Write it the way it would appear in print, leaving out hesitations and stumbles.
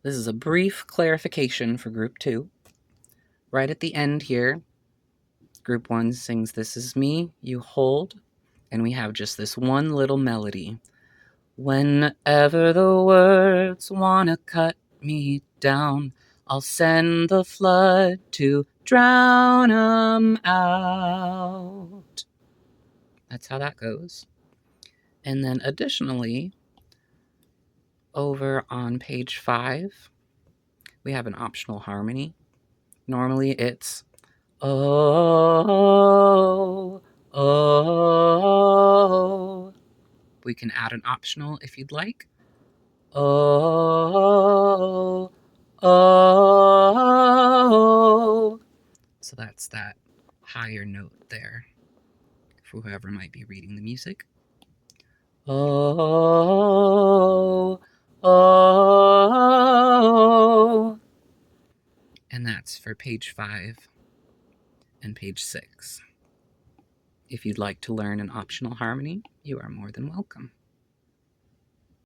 This is a brief clarification for group 2. Right at the end here, group 1 sings This Is Me, You Hold, and we have just this one little melody. Whenever the words wanna cut me down, I'll send the flood to drown 'em out. That's how that goes. And then additionally, over on page 5, we have an optional harmony. Normally it's oh, oh. We can add an optional if you'd like. Oh, oh. So that's that higher note there for whoever might be reading the music. Oh, oh. And that's for page 5 and page 6. If you'd like to learn an optional harmony, you are more than welcome.